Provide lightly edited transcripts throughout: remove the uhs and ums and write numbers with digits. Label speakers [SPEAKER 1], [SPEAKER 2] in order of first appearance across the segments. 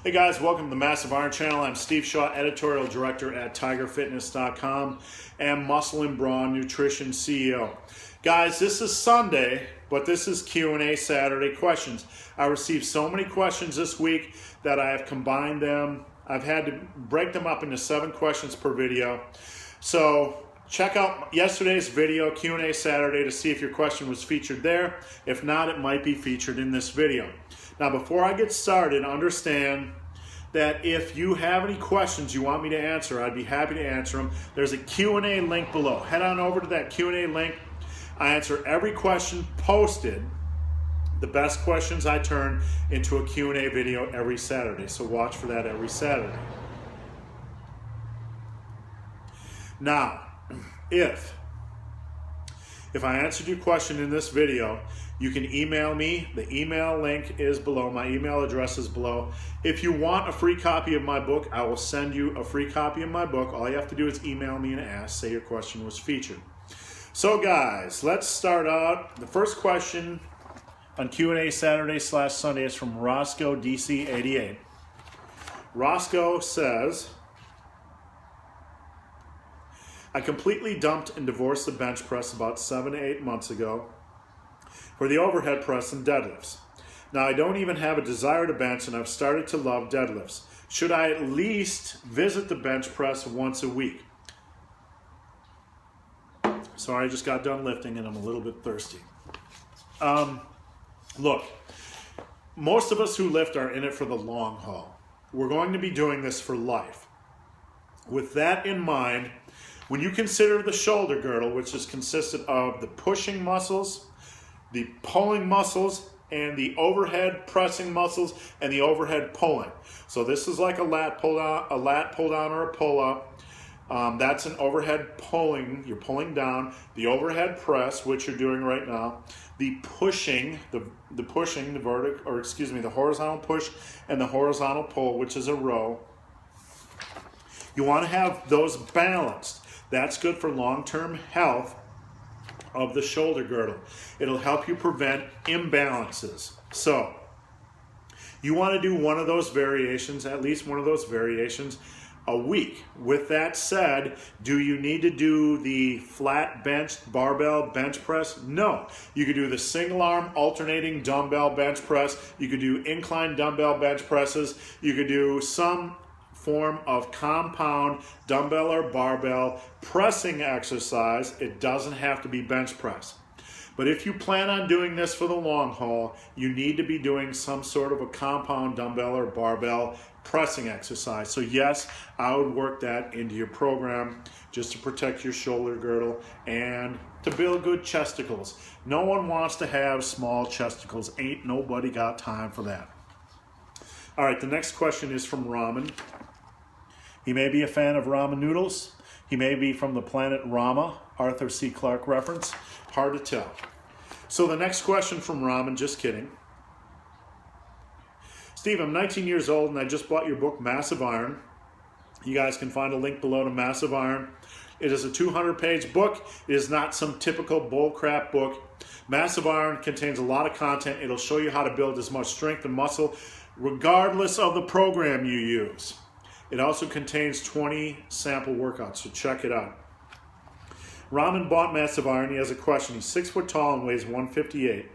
[SPEAKER 1] Hey guys, welcome to the Massive Iron Channel. I'm Steve Shaw, Editorial Director at TigerFitness.com and Muscle and Brawn Nutrition CEO. Guys, this is Sunday, but this is Q&A Saturday questions. I received so many questions this week that I have combined them. I've had to break them up into 7 questions per video. So check out yesterday's video, Q&A Saturday, to see if your question was featured there. If not, it might be featured in this video. Now, before I get started, understand that if you have any questions you want me to answer, I'd be happy to answer them. There's a Q&A link below. Head on over to that Q&A link. I answer every question posted. The best questions I turn into a Q&A video every Saturday, so watch for that every Saturday. Now, if I answered your question in this video, you can email me. The email link is below. My email address is below. If you want a free copy of my book, I will send you a free copy of my book. All you have to do is email me and ask, say your question was featured. So guys, let's start out. The first question on Q&A Saturday/Sunday is from Roscoe DC88. Roscoe says, I completely dumped and divorced the bench press about 7 to 8 months ago for the overhead press and deadlifts. Now I don't even have a desire to bench and I've started to love deadlifts. Should I at least visit the bench press once a week? Sorry, I just got done lifting and I'm a little bit thirsty. Look, most of us who lift are in it for the long haul. We're going to be doing this for life. With that in mind, when you consider the shoulder girdle, which is consisted of the pushing muscles, the pulling muscles, and the overhead pressing muscles, and the overhead pulling. So this is like a lat pull down, or a pull up. That's an overhead pulling. You're pulling down. The overhead press, which you're doing right now. The pushing, the horizontal push and the horizontal pull, which is a row. You want to have those balanced. That's good for long-term health of the shoulder girdle. It'll help you prevent imbalances. So you want to do one of those variations, at least one of those variations a week. With that said, do you need to do the flat bench barbell bench press? No. You could do the single arm alternating dumbbell bench press. You could do incline dumbbell bench presses. You could do some form of compound dumbbell or barbell pressing exercise. It doesn't have to be bench press. But if you plan on doing this for the long haul, you need to be doing some sort of a compound dumbbell or barbell pressing exercise. So yes, I would work that into your program just to protect your shoulder girdle and to build good chesticles. No one wants to have small chesticles. Ain't nobody got time for that. All right, the next question is from Ramen. He may be a fan of ramen noodles. He may be from the planet Rama, Arthur C. Clarke reference. Hard to tell. So the next question from Ramen, just kidding. Steve, I'm 19 years old and I just bought your book, Massive Iron. You guys can find a link below to Massive Iron. It is a 200-page book. It is not some typical bullcrap book. Massive Iron contains a lot of content. It'll show you how to build as much strength and muscle regardless of the program you use. It also contains 20 sample workouts, so check it out. Ramen bought Massive Iron. He has a question. He's 6 foot tall and weighs 158.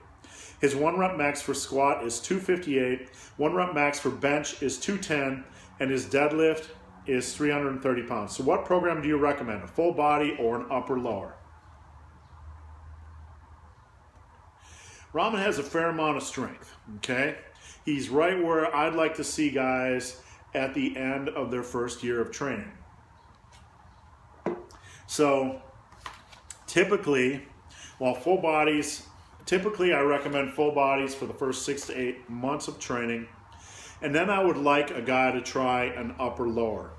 [SPEAKER 1] His 1 rep max for squat is 258. 1 rep max for bench is 210. And his deadlift is 330 pounds. So what program do you recommend? A full body or an upper lower? Ramen has a fair amount of strength, okay? He's right where I'd like to see guys at the end of their first year of training. So typically, I recommend full bodies for the first 6 to 8 months of training. And then I would like a guy to try an upper lower.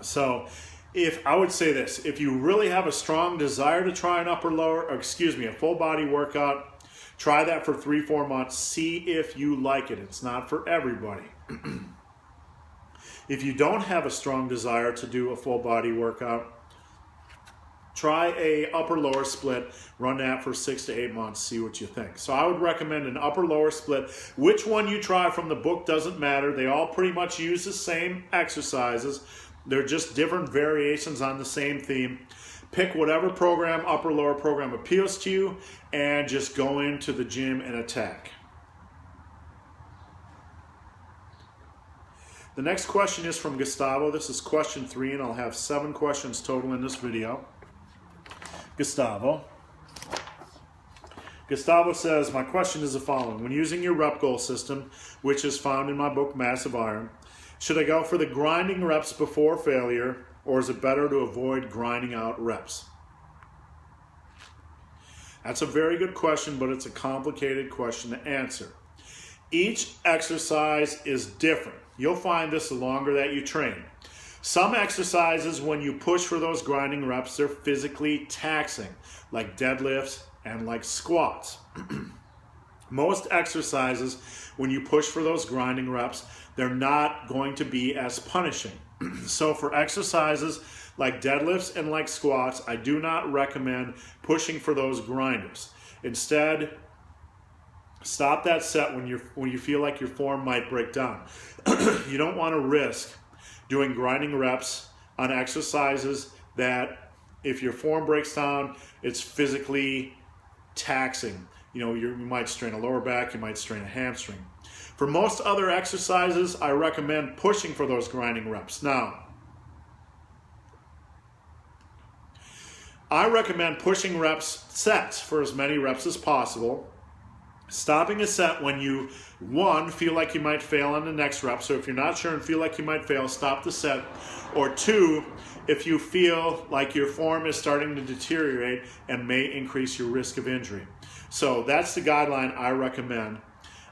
[SPEAKER 1] So I would say this, if you really have a strong desire to try an upper lower, a full body workout, try that for 3-4 months. See if you like it. It's not for everybody. If you don't have a strong desire to do a full body workout, try a upper-lower split, run that for 6 to 8 months, see what you think. So I would recommend an upper-lower split. Which one you try from the book doesn't matter. They all pretty much use the same exercises. They're just different variations on the same theme. Pick whatever program, upper-lower program appeals to you, and just go into the gym and attack. The next question is from Gustavo. This is question 3, and I'll have 7 questions total in this video. Gustavo says, my question is the following. When using your rep goal system, which is found in my book, Massive Iron, should I go for the grinding reps before failure, or is it better to avoid grinding out reps? That's a very good question, but it's a complicated question to answer. Each exercise is different. You'll find this the longer that you train. Some exercises, when you push for those grinding reps, they're physically taxing, like deadlifts and like squats. Most exercises, when you push for those grinding reps, they're not going to be as punishing. So for exercises like deadlifts and like squats, I do not recommend pushing for those grinders. Instead, stop that set when you feel like your form might break down. You don't want to risk doing grinding reps on exercises that, if your form breaks down, it's physically taxing. You know, you might strain a lower back, you might strain a hamstring. For most other exercises, I recommend pushing for those grinding reps. Now, I recommend pushing reps sets for as many reps as possible. Stopping a set when you, 1, feel like you might fail on the next rep. So if you're not sure and feel like you might fail, stop the set. Or 2, if you feel like your form is starting to deteriorate and may increase your risk of injury. So that's the guideline I recommend.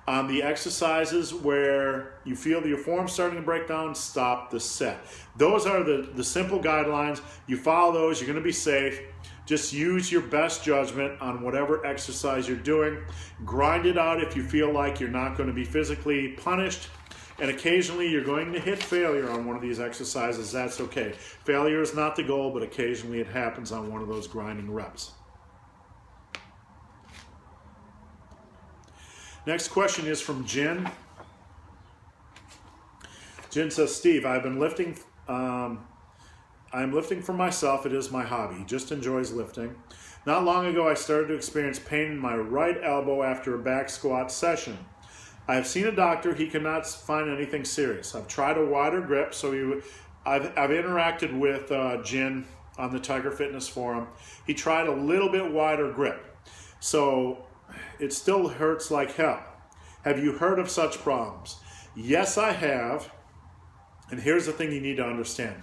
[SPEAKER 1] On the exercises where you feel that your form's starting to break down, stop the set. Those are the simple guidelines. You follow those, you're going to be safe. Just use your best judgment on whatever exercise you're doing. Grind it out if you feel like you're not going to be physically punished. And occasionally you're going to hit failure on one of these exercises. That's okay. Failure is not the goal, but occasionally it happens on one of those grinding reps. Next question is from Jen. Jen says, Steve, I'm lifting for myself. It is my hobby. He just enjoys lifting. Not long ago, I started to experience pain in my right elbow after a back squat session. I have seen a doctor. He cannot find anything serious. I've tried a wider grip. So I've interacted with Jen on the Tiger Fitness Forum. He tried a little bit wider grip. So it still hurts like hell. Have you heard of such problems? Yes, I have. And here's the thing you need to understand.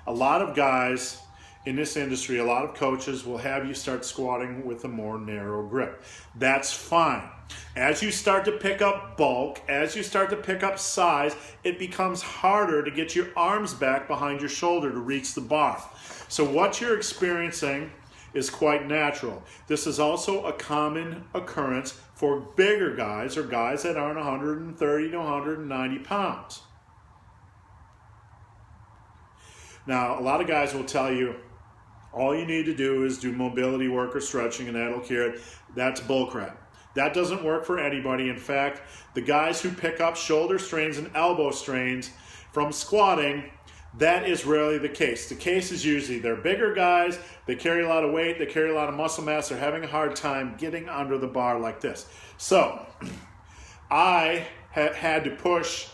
[SPEAKER 1] A lot of guys in this industry, a lot of coaches will have you start squatting with a more narrow grip. That's fine. As you start to pick up bulk, as you start to pick up size, it becomes harder to get your arms back behind your shoulder to reach the bar. So what you're experiencing is quite natural. This is also a common occurrence for bigger guys or guys that aren't 130 to 190 pounds. Now, a lot of guys will tell you all you need to do is do mobility work or stretching and that'll cure it. That's bullcrap. That doesn't work for anybody. In fact, the guys who pick up shoulder strains and elbow strains from squatting, that is rarely the case. The case is usually they're bigger guys, they carry a lot of weight, they carry a lot of muscle mass, they're having a hard time getting under the bar like this. So, I had to push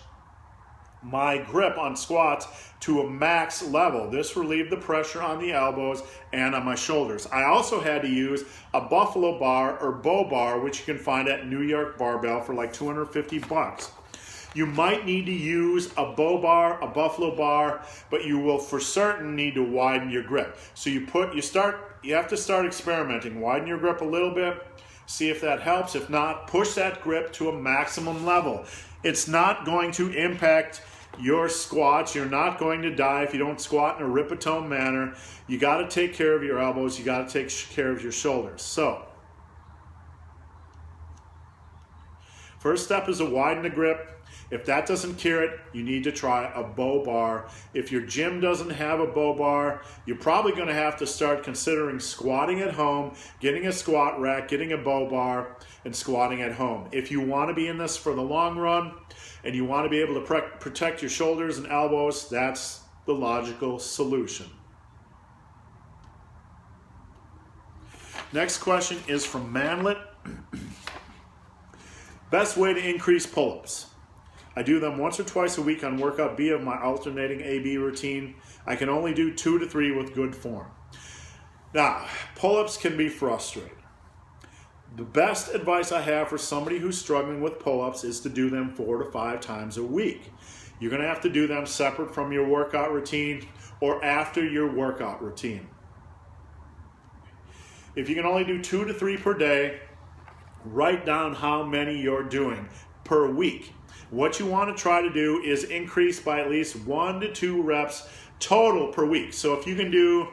[SPEAKER 1] my grip on squats to a max level. This relieved the pressure on the elbows and on my shoulders. I also had to use a buffalo bar or bow bar, which you can find at New York Barbell for like 250 bucks. You might need to use a bow bar, a buffalo bar, but you will for certain need to widen your grip. So you have to start experimenting. Widen your grip a little bit, see if that helps. If not, push that grip to a maximum level. It's not going to impact your squats. You're not going to die if you don't squat in a ripatone manner. You got to take care of your elbows. You got to take care of your shoulders. So, first step is to widen the grip. If that doesn't cure it, you need to try a bow bar. If your gym doesn't have a bow bar, you're probably going to have to start considering squatting at home, getting a squat rack, getting a bow bar, and squatting at home. If you want to be in this for the long run and you want to be able to protect your shoulders and elbows, that's the logical solution. Next question is from Manlet. Best way to increase pull-ups. I do them once or twice a week on workout B of my alternating AB routine. I can only do 2 to 3 with good form. Now, pull-ups can be frustrating. The best advice I have for somebody who's struggling with pull-ups is to do them 4 to 5 times a week. You're going to have to do them separate from your workout routine or after your workout routine. If you can only do 2 to 3 per day, write down how many you're doing per week. What you want to try to do is increase by at least 1 to 2 reps total per week. So if you can do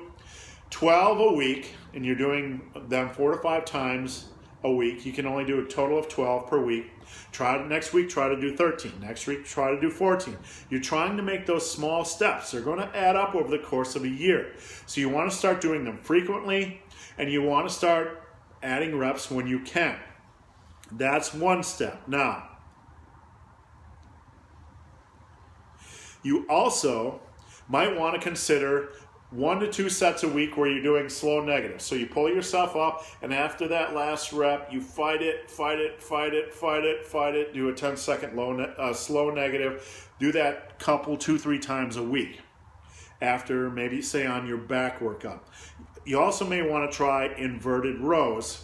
[SPEAKER 1] 12 a week and you're doing them 4 to 5 times a week, you can only do a total of 12 per week. Next week, try to do 13. Next week, try to do 14. You're trying to make those small steps. They're going to add up over the course of a year. So you want to start doing them frequently, and you want to start adding reps when you can. That's one step. Now, you also might want to consider 1 to 2 sets a week where you're doing slow negative. So you pull yourself up, and after that last rep, you fight it, do a 10-second slow negative. Do that couple, 2-3 times a week after maybe, say, on your back workout. You also may want to try inverted rows,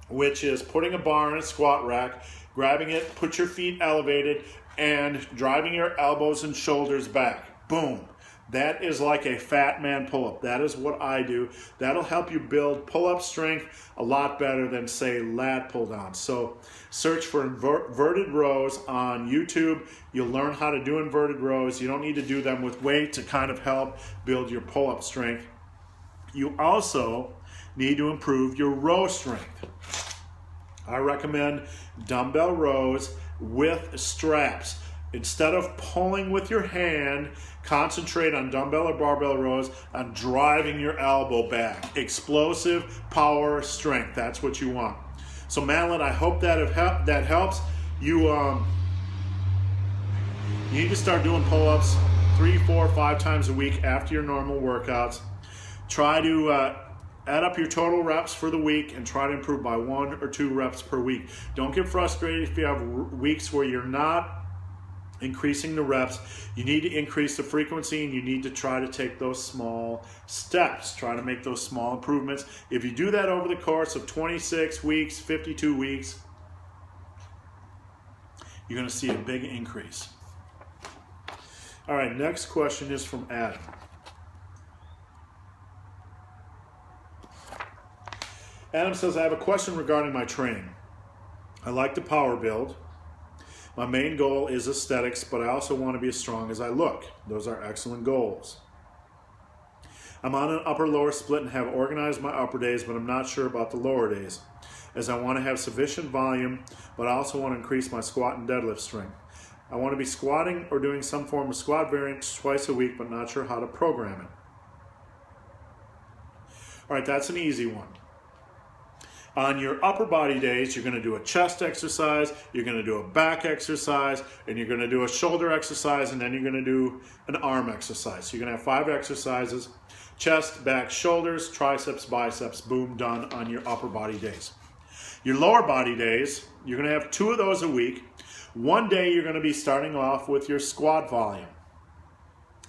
[SPEAKER 1] which is putting a bar in a squat rack, grabbing it, put your feet elevated, and driving your elbows and shoulders back. Boom. That is like a fat man pull-up. That is what I do. That'll help you build pull-up strength a lot better than, say, lat pull-down. So search for inverted rows on YouTube. You'll learn how to do inverted rows. You don't need to do them with weight to kind of help build your pull-up strength. You also need to improve your row strength. I recommend dumbbell rows with straps. Instead of pulling with your hand, concentrate on dumbbell or barbell rows on driving your elbow back. Explosive power strength. That's what you want. So Manlet, I hope that helps. You need to start doing pull-ups 3, 4, 5 times a week after your normal workouts. Try to add up your total reps for the week and try to improve by 1 or 2 reps per week. Don't get frustrated if you have weeks where you're not increasing the reps. You need to increase the frequency, and you need to try to take those small steps. Try to make those small improvements. If you do that over the course of 26 weeks, 52 weeks, you're going to see a big increase. All right, next question is from Adam. Adam says, I have a question regarding my training. I like to power build. My main goal is aesthetics, but I also want to be as strong as I look. Those are excellent goals. I'm on an upper-lower split and have organized my upper days, but I'm not sure about the lower days, as I want to have sufficient volume, but I also want to increase my squat and deadlift strength. I want to be squatting or doing some form of squat variant twice a week, but not sure how to program it. All right, that's an easy one. On your upper body days, you're going to do a chest exercise, you're going to do a back exercise, and you're going to do a shoulder exercise, and then you're going to do an arm exercise. So you're going to have 5 exercises: chest, back, shoulders, triceps, biceps, boom, done on your upper body days. Your lower body days, you're going to have 2 of those a week. One day you're going to be starting off with your squat volume.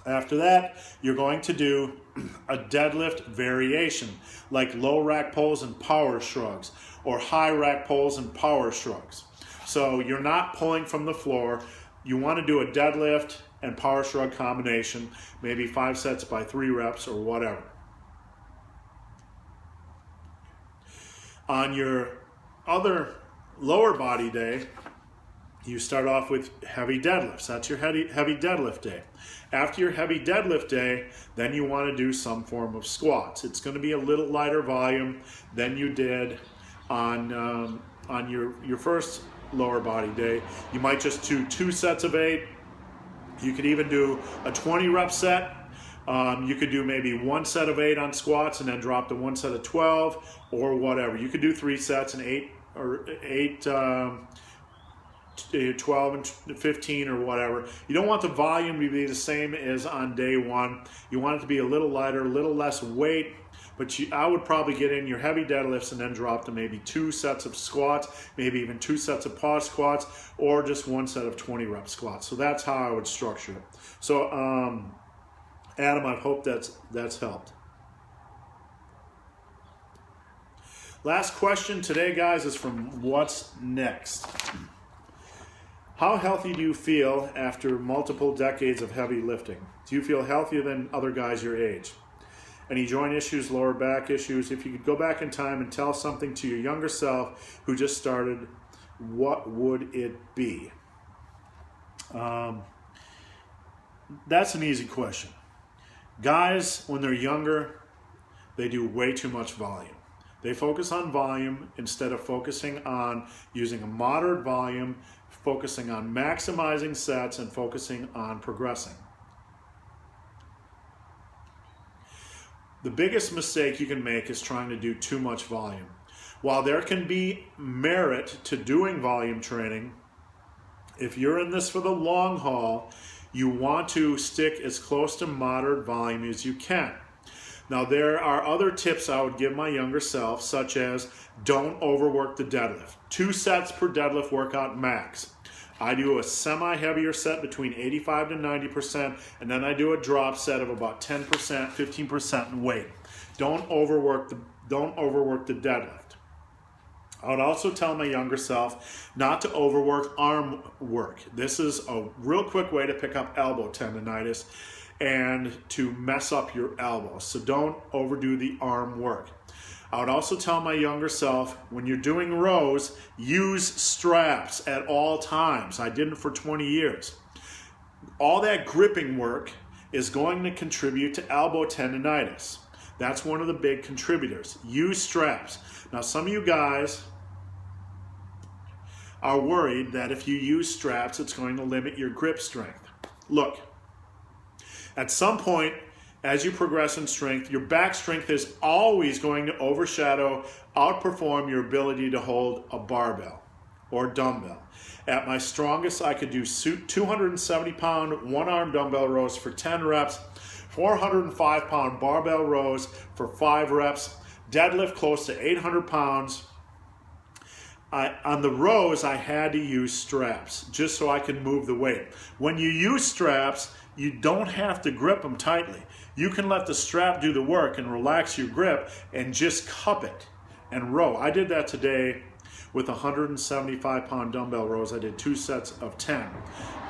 [SPEAKER 1] After that, you're going to do a deadlift variation, like low rack pulls and power shrugs, or high rack pulls and power shrugs. So you're not pulling from the floor. You want to do a deadlift and power shrug combination, maybe 5 sets by 3 reps or whatever. On your other lower body day, you start off with heavy deadlifts. That's your heavy deadlift day. After your heavy deadlift day, then you want to do some form of squats. It's going to be a little lighter volume than you did on your first lower body day. You might just do 2 sets of 8. You could even do a 20 rep set. You could do maybe 1 set of 8 on squats and then drop to 1 set of 12 or whatever. You could do 3 sets and 8 or 12 and 15 or whatever. You don't want the volume to be the same as on day 1. You want it to be a little lighter, a little less weight, but I would probably get in your heavy deadlifts and then drop to maybe 2 sets of squats, maybe even 2 sets of pause squats, or just 1 set of 20 rep squats. So that's how I would structure it. So Adam, I hope that's helped. Last question today, guys, is from Whatsnext. How healthy do you feel after multiple decades of heavy lifting? Do you feel healthier than other guys your age? Any joint issues, lower back issues? If you could go back in time and tell something to your younger self who just started, what would it be? That's an easy question. Guys, when they're younger, they do way too much volume. They focus on volume instead of focusing on using a moderate volume, focusing on maximizing sets, and focusing on progressing. The biggest mistake you can make is trying to do too much volume. While there can be merit to doing volume training, if you're in this for the long haul, you want to stick as close to moderate volume as you can. Now, there are other tips I would give my younger self, such as don't overwork the deadlift. 2 sets per deadlift workout max. I do a semi-heavier set between 85 to 90%, and then I do a drop set of about 10%, 15% in weight. Don't overwork the deadlift. I would also tell my younger self not to overwork arm work. This is a real quick way to pick up elbow tendonitis and to mess up your elbow. So don't overdo the arm work. I would also tell my younger self, when you're doing rows, use straps at all times. I did it for 20 years. All that gripping work is going to contribute to elbow tendonitis. That's one of the big contributors. Use straps. Now, some of you guys are worried that if you use straps, it's going to limit your grip strength. Look, at some point, as you progress in strength, your back strength is always going to outperform your ability to hold a barbell or dumbbell. At my strongest, I could do 270-pound one-arm dumbbell rows for 10 reps, 405-pound barbell rows for 5 reps, deadlift close to 800 pounds. On the rows, I had to use straps just so I could move the weight. When you use straps, you don't have to grip them tightly. You can let the strap do the work and relax your grip and just cup it and row. I did that today with 175-pound dumbbell rows. I did 2 sets of 10.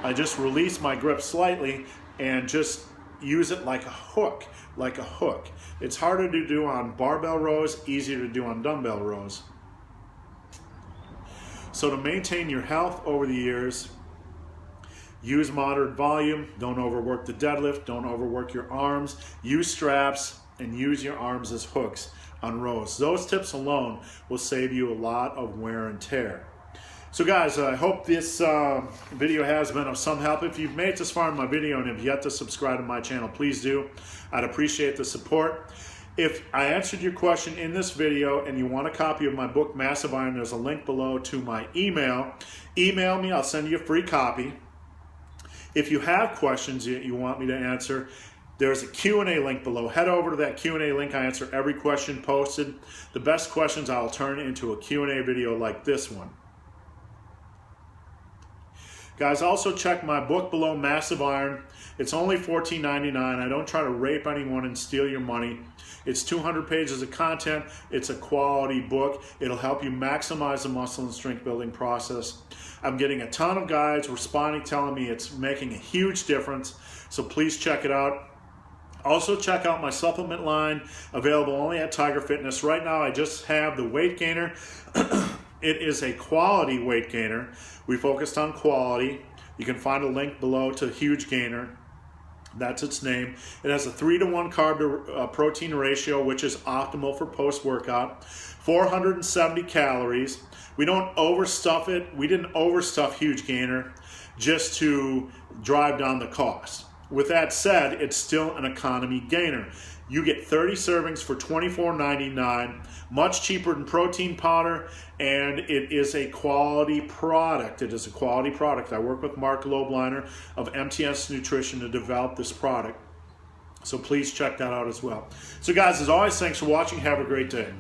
[SPEAKER 1] I just released my grip slightly and just use it like a hook, It's harder to do on barbell rows, easier to do on dumbbell rows. So to maintain your health over the years, use moderate volume, don't overwork the deadlift, don't overwork your arms, use straps, and use your arms as hooks on rows. Those tips alone will save you a lot of wear and tear. So guys, I hope this video has been of some help. If you've made it this far in my video and have yet to subscribe to my channel, please do. I'd appreciate the support. If I answered your question in this video and you want a copy of my book, Massive Iron, there's a link below to my email. Email me, I'll send you a free copy. If you have questions you want me to answer, there's a Q&A link below. Head over to that Q&A link. I answer every question posted. The best questions I'll turn into a Q&A video like this one. Guys, also check my book below, Massive Iron. It's only $14.99. I don't try to rape anyone and steal your money. It's 200 pages of content. It's a quality book. It'll help you maximize the muscle and strength building process. I'm getting a ton of guys responding, telling me it's making a huge difference. So please check it out. Also check out my supplement line, available only at Tiger Fitness. Right now I just have the weight gainer. It is a quality weight gainer. We focused on quality. You can find a link below to Huge Gainer. That's its name. It has a 3-to-1 carb to protein ratio, which is optimal for post-workout. 470 calories. We don't overstuff it. We didn't overstuff Huge Gainer just to drive down the cost. With that said, it's still an economy gainer. You get 30 servings for $24.99, much cheaper than protein powder, and it is a quality product. It is a quality product. I work with Mark Lobliner of MTS Nutrition to develop this product. So please check that out as well. So guys, as always, thanks for watching. Have a great day.